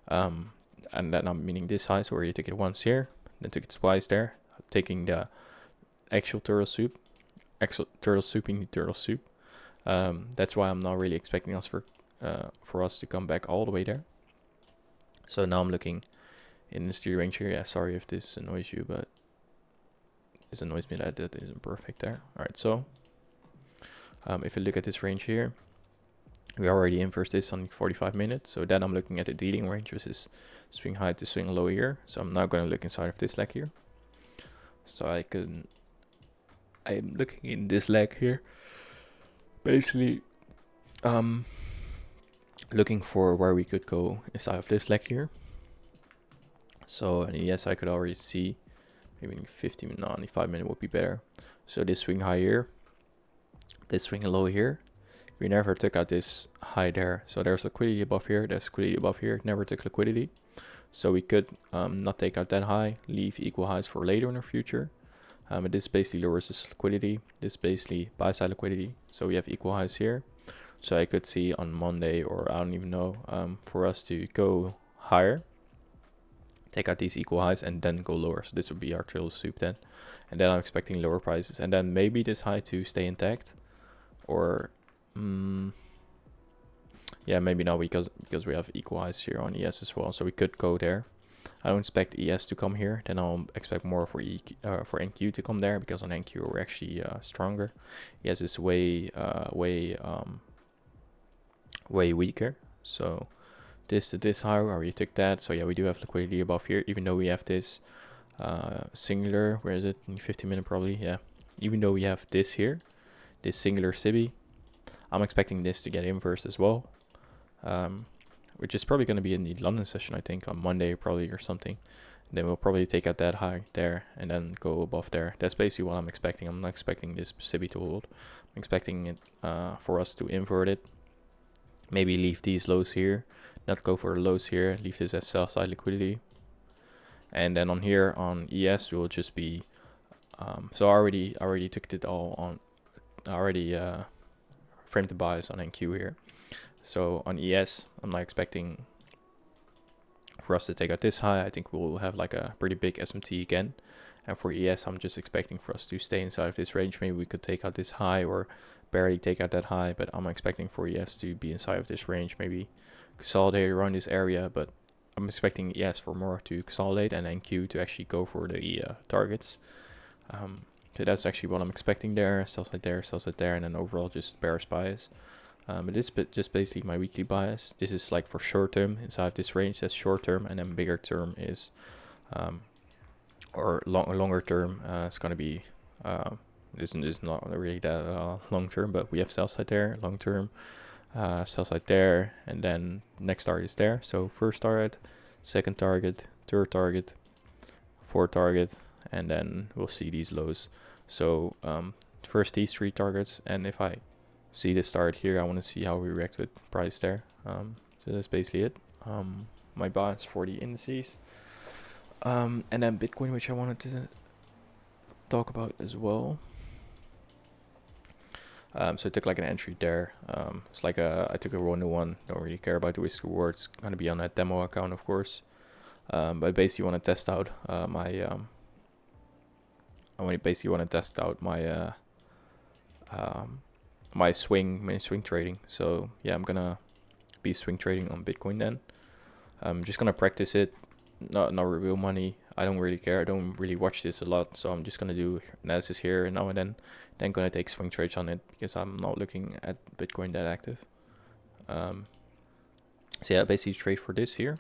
and then I'm meaning this high, so we already took it once here, then took it twice there, taking the actual turtle soup, souping the turtle soup. That's why I'm not really expecting us for us to come back all the way there. So now I'm looking in the steer range here. Yeah, sorry if this annoys you, but this annoys me that that isn't perfect there. All right, so if you look at this range here, we already inverse this on 45 minutes. So then I'm looking at the dealing range, which is swing high to swing low here. So I'm now going to look inside of this leg here. So I'm looking in this leg here, basically looking for where we could go inside of this leg here. So yes, I could already see maybe 95 minute would be better. So this swing high here, this swing low here, we never took out this high there. So there's liquidity above here, there's liquidity above here, never took liquidity. So we could not take out that high, leave equal highs for later in the future. But this basically lowers this liquidity, this basically buy side liquidity. So we have equal highs here. So I could see on Monday, or I don't even know, for us to go higher, take out these equal highs, and then go lower. So this would be our trail soup then. And then I'm expecting lower prices. And then maybe this high to stay intact. Or, yeah, maybe not, because we have equal highs here on ES as well. So we could go there. I don't expect ES to come here. Then I'll expect more for for NQ to come there, because on NQ we're actually stronger. ES is way weaker. So this to this high, we already took that. So yeah, we do have liquidity above here, even though we have this singular. Where is it? In 15 minute probably. Yeah. Even though we have this here, this singular SIBI, I'm expecting this to get inversed as well. Which is probably going to be in the London session, I think, on Monday probably or something. And then we'll probably take out that high there and then go above there. That's basically what I'm expecting. I'm not expecting this SIBI to hold. I'm expecting it for us to invert it. Maybe leave these lows here, not go for the lows here, leave this as sell side liquidity. And then on here on ES, we will just be, so I already took it all on, I already framed the buys on NQ here. So on ES, I'm not expecting for us to take out this high. I think we'll have like a pretty big SMT again. And for ES, I'm just expecting for us to stay inside of this range. Maybe we could take out this high or barely take out that high, but I'm expecting for ES to be inside of this range, maybe consolidate around this area. But I'm expecting ES for more to consolidate and NQ to actually go for the targets. So that's actually what I'm expecting there. Sell side there, and then overall just bearish bias. But this is just basically my weekly bias. This is like for short term inside of this range. That's short term, and then bigger term is, or longer term. It's gonna be. This is not really that long term, but we have sell side there, long term, sell side there, and then next target is there. So first target, second target, third target, fourth target, and then we'll see these lows. So first these three targets, and if I see this start here, I want to see how we react with price there. So that's basically it. My bias for the indices, and then Bitcoin, which I wanted to talk about as well. So I took like an entry there. It's like I took a 1-to-1. Don't really care about the risk reward. It's gonna be on that demo account, of course. But I basically want to test out my my swing trading. So yeah, I'm gonna be swing trading on Bitcoin then. I'm just gonna practice it, not real money. I don't really care. I don't really watch this a lot, so I'm just gonna do analysis here and now and then gonna take swing trades on it, because I'm not looking at Bitcoin that active. So yeah, basically trade for this here.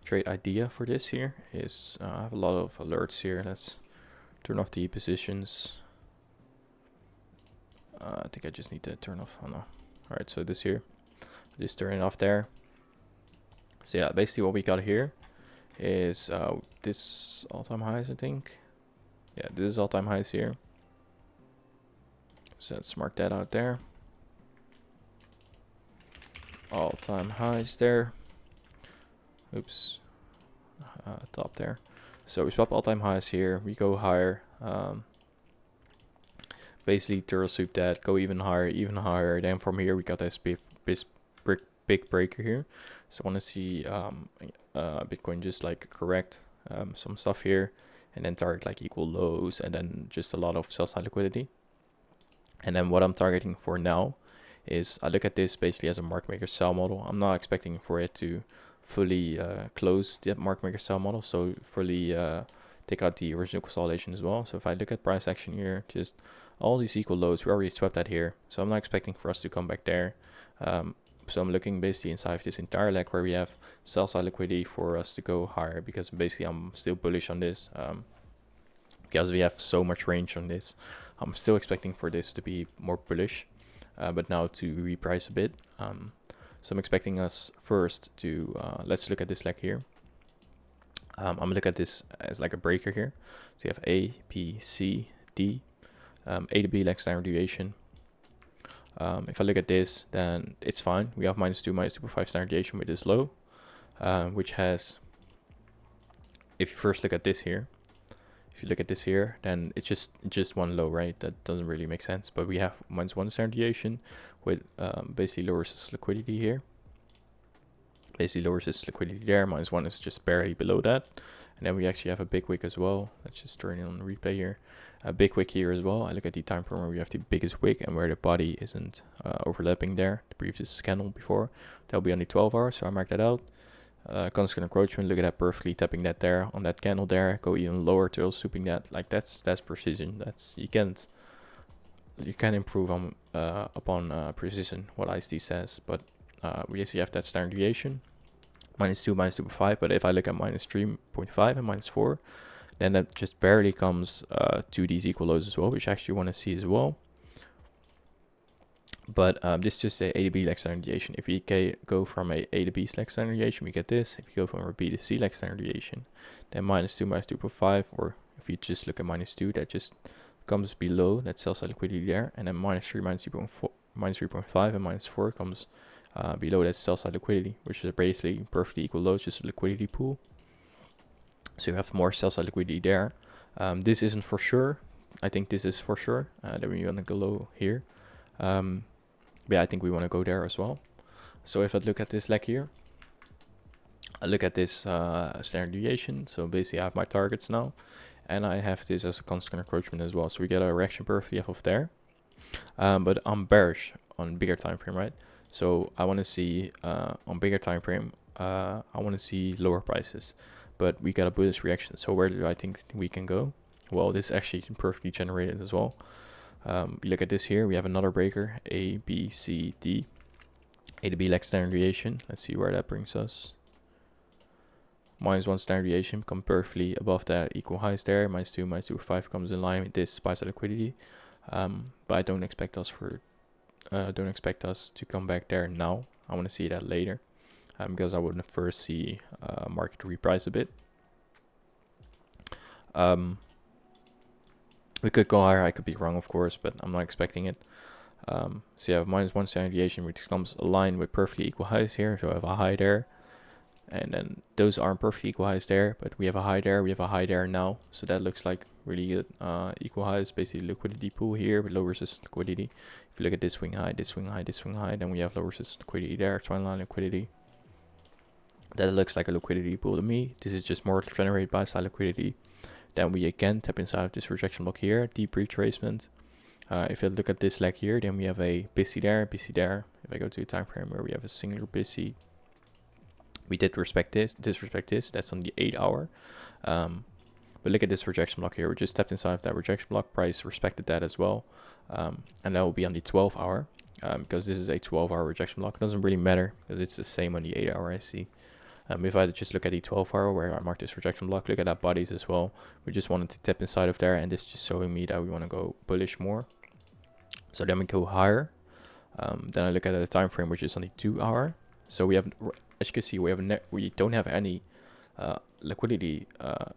Trade idea for this here is I have a lot of alerts here. Let's turn off the positions. I think I just need to turn off. Oh no. Alright, so this here, just turn it off there. So yeah, basically what we got here is this all-time highs, I think. Yeah, this is all-time highs here. So let's mark that out there. All-time highs there. Oops. Top there. So we swap all-time highs here. We go higher. Basically turtle soup that, go even higher. Then from here we got this big breaker here. So I want to see Bitcoin just like correct some stuff here, and then target like equal lows, and then just a lot of sell side liquidity. And then what I'm targeting for now is I look at this basically as a market maker sell model. I'm not expecting for it to fully close the market maker sell model, so fully take out the original consolidation as well. So if I look at price action here, just all these equal lows, we already swept that here, so I'm not expecting for us to come back there. So I'm looking basically inside of this entire leg where we have sell side liquidity for us to go higher, because basically I'm still bullish on this, because we have so much range on this. I'm still expecting for this to be more bullish, but now to reprice a bit. So I'm expecting us first to, let's look at this leg here. I'm gonna look at this as like a breaker here. So you have A, B, C, D. A to B like standard deviation. If I look at this, then it's fine. We have -2, -2.5 standard deviation with this low, which has, if you first look at this here, then it's just one low, right? That doesn't really make sense. But we have -1 standard deviation with basically lowers its liquidity here. Basically lowers its liquidity there. -1 is just barely below that. And then we actually have a big wick as well. Let's just turn it on replay here. A big wick here as well. I look at the time frame where we have the biggest wick and where the body isn't overlapping there. The previous candle before. That'll be on the 12 hours, so I mark that out. constant encroachment, look at that, perfectly tapping that there on that candle there, go even lower, turtle souping that. Like that's precision. That's you can improve on upon precision, what ICT says, but we actually have that standard deviation, -2, -2.5. But if I look at -3.5 and -4, then that just barely comes to these equal lows as well, which I actually want to see as well. But this is just a to B leg standard deviation. If we go from a to B leg standard deviation, we get this. If you go from a B to C leg standard deviation, then -2, -2.5, or if you just look at -2, that just comes below that sell side liquidity there, and then -3, -3.4, -3.5, and -4 comes below that sell side liquidity, which is basically perfectly equal lows, just a liquidity pool. So you have more sell side liquidity there. This isn't for sure. I think this is for sure. Then we want to go low here. But yeah, I think we want to go there as well. So if I look at this leg here, I look at this standard deviation. So basically I have my targets now, and I have this as a constant encroachment as well. So we get a reaction perfectly off of there. But I'm bearish on bigger time frame, right? So I want to see on bigger time frame, I want to see lower prices, but we got a bullish reaction. So where do I think we can go? Well, this is actually perfectly generated as well. You look at this here, we have another breaker, A, B, C, D. A to B leg standard deviation. Let's see where that brings us. -1 standard deviation, come perfectly above that equal highs there. -2, -2.5 comes in line with this buy side liquidity. But I don't expect us to come back there now. I want to see that later, because I would first see market reprice a bit. We could go higher. I could be wrong, of course, but I'm not expecting it. So you have -1 standard deviation, which comes aligned with perfectly equal highs here. So I have a high there, and then those aren't perfectly equal highs there, but we have a high there, we have a high there now. So that looks like really good equal highs, basically liquidity pool here with low resistance liquidity. If you look at this swing high, this swing high, this swing high, then we have low resistance liquidity there, trend line liquidity. That looks like a liquidity pool to me. This is just more generated by side liquidity. Then we again tap inside of this rejection block here, deep retracement. If you look at this leg here, then we have a BISI there, BISI there. If I go to a time frame where we have a singular BISI, we did disrespect this. That's on the 8 hour. But look at this rejection block here. We just stepped inside of that rejection block. Price respected that as well. And that will be on the 12 hour. Because this is a 12-hour rejection block. It doesn't really matter because it's the same on the 8 hour I see. If I just look at the 12 hour where I marked this rejection block, look at that bodies as well. We just wanted to tap inside of there, and this is just showing me that we want to go bullish more. So then we go higher. Then I look at the time frame, which is on the 2 hour. So we have, as you can see, we don't have any liquidity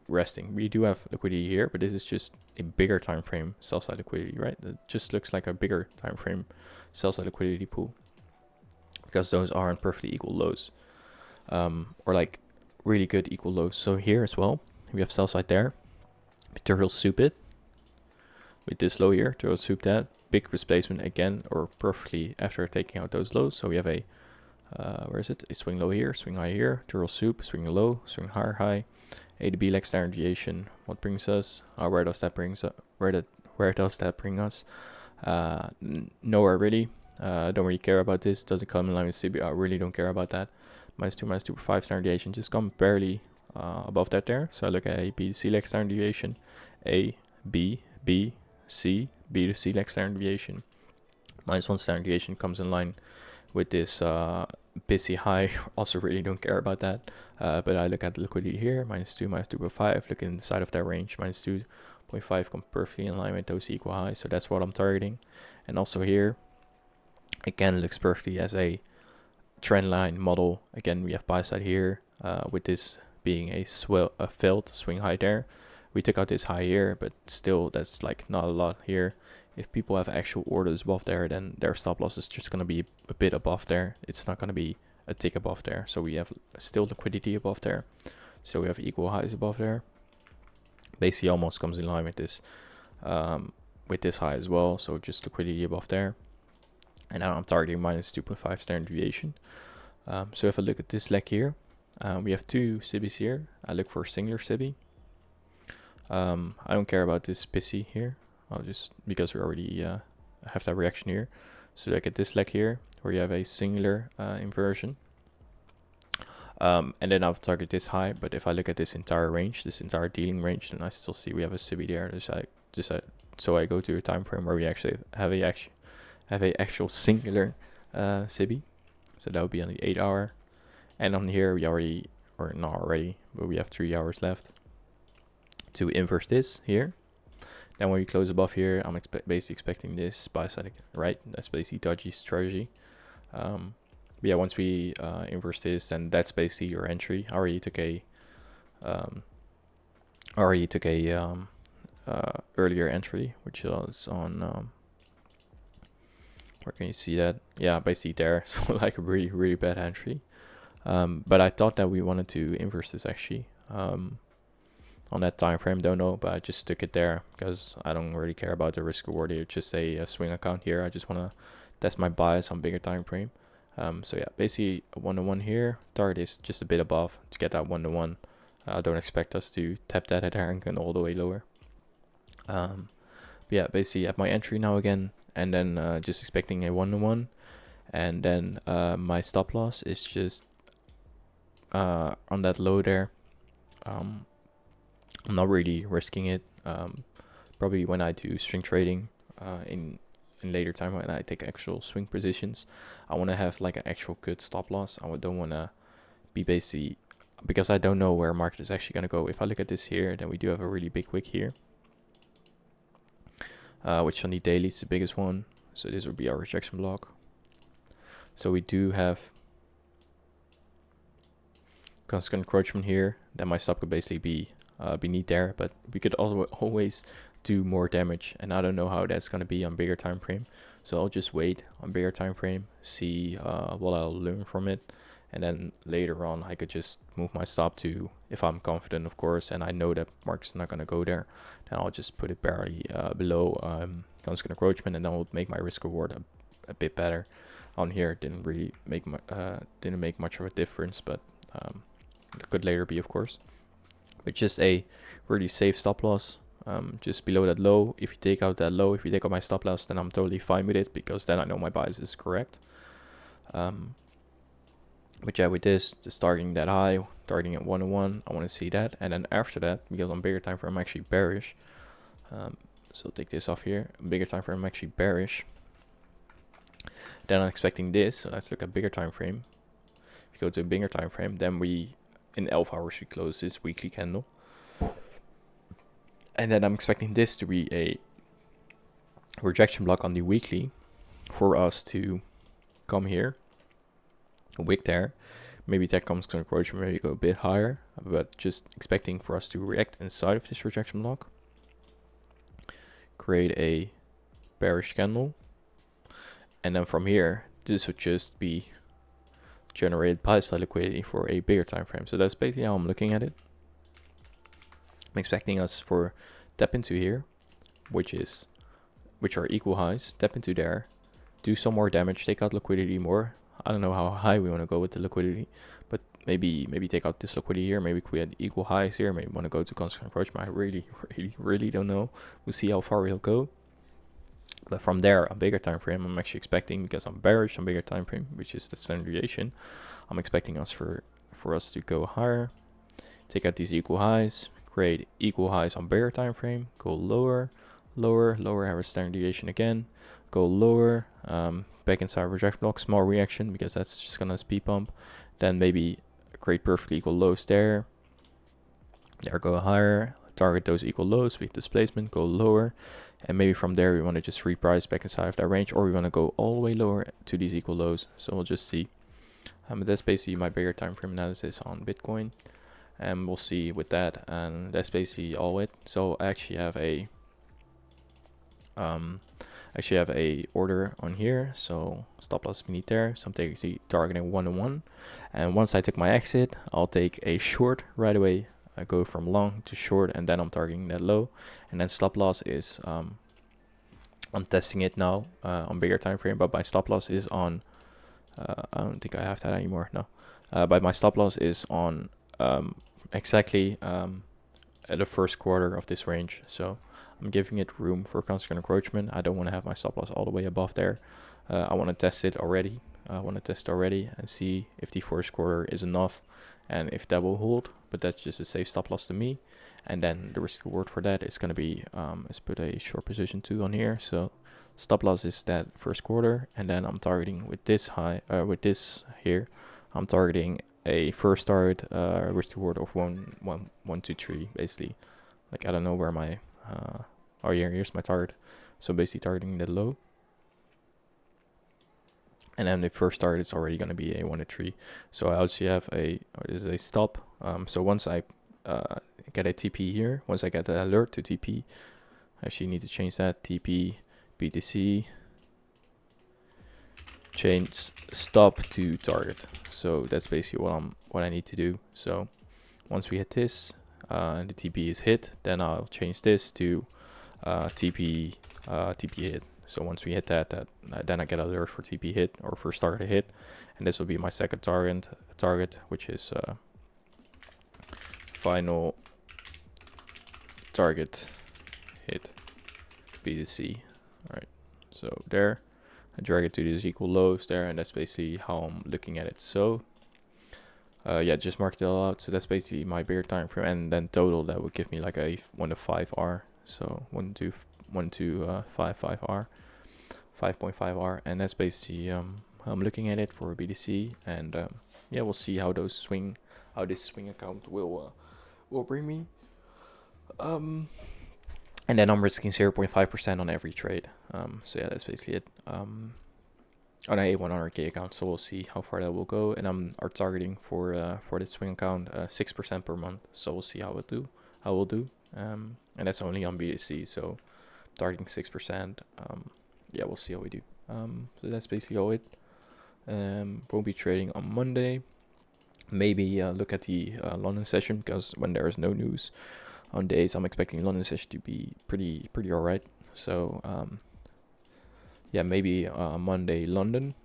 resting. We do have liquidity here, but this is just a bigger time frame sell side liquidity, right? It just looks like a bigger time frame sell side liquidity pool because those aren't perfectly equal lows. Or like really good equal lows. So here as well, we have sell side there. Turtle soup it with this low here. Turtle soup that big displacement again, or perfectly after taking out those lows. So we have a where is it? A swing low here, swing high here. Turtle soup, swing low, swing higher high. A to B leg standard deviation. What brings us? Where does that bring us? Where does that bring us? Nowhere really. Don't really care about this. Doesn't come in line with CB. I really don't care about that. -2, -2.5 standard deviation just come barely above that there. So I look at A, B to C leg standard deviation, A, B, B, C, B to C leg standard deviation. -1 standard deviation comes in line with this busy high. Also really don't care about that. But I look at the liquidity here, -2, -2.5. Look inside of that range, -2.5 come perfectly in line with those equal highs. So that's what I'm targeting. And also here, again, looks perfectly as a trend line model. Again, we have buy side here with this being a failed swing high there. We took out this high here, but still that's like not a lot here. If people have actual orders above there, then their stop loss is just going to be a bit above there. It's not going to be a tick above there. So we have still liquidity above there. So we have equal highs above there. Basically almost comes in line with this high as well. So just liquidity above there. And now I'm targeting -2.5 standard deviation. So if I look at this leg here, we have two SIBIs here. I look for a singular SIBI. I don't care about this pissy here. I'll just, because we already have that reaction here. So look at this leg here, where you have a singular inversion. And then I'll target this high. But if I look at this entire range, this entire dealing range, then I still see we have a SIBI there. So I go to a time frame where we actually have a actual singular SIBI. So that would be on the 8 hour. And on here we already, or not already, but we have 3 hours left to inverse this here. Then when we close above here, I'm basically expecting this buy side, right? That's basically dodgy strategy. But yeah, once we inverse this, then that's basically your entry. I already took a earlier entry, which was on where can you see that? Yeah, basically there. So like a really bad entry. But I thought that we wanted to inverse this actually on that time frame. Don't know, but I just took it there because I don't really care about the risk reward here. It's just a swing account here. I just want to test my bias on bigger time frame. So yeah, basically a 1-to-1 here. Target is just a bit above to get that 1-to-1. I don't expect us to tap that at Harrington all the way lower. But yeah, basically at my entry now again, and then just expecting a 1-to-1, and then my stop loss is just on that low there. I'm not really risking it. Probably when I do swing trading in later time, when I take actual swing positions, I want to have like an actual good stop loss. I don't want to be basically, because I don't know where market is actually going to go. If I look at this here, then we do have a really big wick here, which on the daily is the biggest one. So this would be our rejection block. So we do have constant encroachment here. Then my stop could basically be beneath there, but we could always do more damage, and I don't know how that's going to be on bigger time frame. So I'll just wait on bigger time frame, see what I'll learn from it, and then later on I could just move my stop to, if I'm confident of course, and I know that market's not going to go there, then I'll just put it barely below constant encroachment, and then I'll make my risk reward a bit better. On here it didn't really make much of a difference, but it could later be, of course. But just a really safe stop loss, just below that low. If you take out that low, if you take out my stop loss, then I'm totally fine with it, because then I know my bias is correct. But yeah, with this, just targeting that high, targeting at 1-to-1, I want to see that. And then after that, because on bigger time frame I'm actually bearish, so I'll take this off here. Bigger time frame I'm actually bearish. Then I'm expecting this, so let's look at bigger time frame. If you go to a bigger time frame, then in 12 hours we close this weekly candle, and then I'm expecting this to be a rejection block on the weekly for us to come here, a wick there, maybe that comes to encroachment, maybe go a bit higher, but just expecting for us to react inside of this rejection block, create a bearish candle, and then from here this would just be generated buy side liquidity for a bigger time frame. So that's basically how I'm looking at it. I'm expecting us for tap into here, which are equal highs, tap into there, do some more damage, take out liquidity more. I don't know how high we want to go with the liquidity, but maybe take out this liquidity here, maybe we had equal highs here, maybe want to go to constant encroachment. I really don't know. We'll see how far we'll go. But from there, a bigger time frame, I'm actually expecting, because I'm bearish on bigger time frame, which is the standard deviation, I'm expecting us for us to go higher, take out these equal highs, create equal highs on bigger time frame, go lower, have a standard deviation again, go lower, back inside rejection block, small reaction, because that's just gonna speed bump, then maybe create perfectly equal lows there, go higher, target those equal lows with displacement, go lower, and maybe from there we want to just reprice back inside of that range, or we want to go all the way lower to these equal lows. So we'll just see. But that's basically my bigger time frame analysis on Bitcoin, and we'll see with that. And that's basically all it. So I actually have a order on here, so stop loss beneath there. So I'm targeting 1-to-1, and once I take my exit, I'll take a short right away. I go from long to short, and then I'm targeting that low, and then stop loss is I'm testing it now on bigger time frame, but my stop loss is on I don't think I have that anymore, no, but my stop loss is on exactly at the first quarter of this range. So I'm giving it room for constant encroachment. I don't want to have my stop loss all the way above there. I want to test it already I want to test already and see if the first quarter is enough and if that will hold, but that's just a safe stop loss to me. And then the risk reward for that is going to be, let's put a short position 2 on here. So stop loss is that first quarter, and then I'm targeting with this high, with this here, I'm targeting a first target risk reward of 1, 2, 3, basically. Like, I don't know where my oh yeah, here's my target. So basically targeting the low, and then the first target is already going to be a 1 to 3. So I also have a stop. So once I get a TP here, once I get an alert to TP, I actually need to change that. TP BTC change stop to target. So that's basically what I need to do. So once we hit this, the TP is hit, then I'll change this to TP hit. So once we hit that, then I get alert for TP hit or first target hit, and this will be my second target, which is final target hit BTC. All right, so there, I drag it to these equal lows there, and that's basically how I'm looking at it. So yeah, just mark it all out. So that's basically my bear time frame, and then total that would give me like a 1 to 5 R. So 1 to 5 R, 5.5 R, and that's basically I'm looking at it for BTC, and yeah, we'll see how this swing account will bring me. And then I'm risking 0.5% on every trade. So yeah, that's basically it. On a 100k account, so we'll see how far that will go. And I'm targeting for this swing account 6% per month. So we'll see how we'll do. And that's only on BTC, so targeting 6%. Yeah, we'll see how we do. So that's basically all it. Won't be trading on Monday. Maybe look at the London session, because when there is no news on days, I'm expecting London session to be pretty alright. So yeah, maybe Monday London,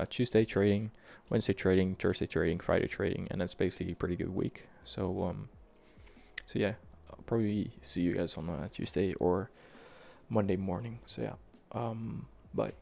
Tuesday trading, Wednesday trading, Thursday trading, Friday trading, and that's basically a pretty good week. So so yeah, I'll probably see you guys on Tuesday or Monday morning. So yeah, bye.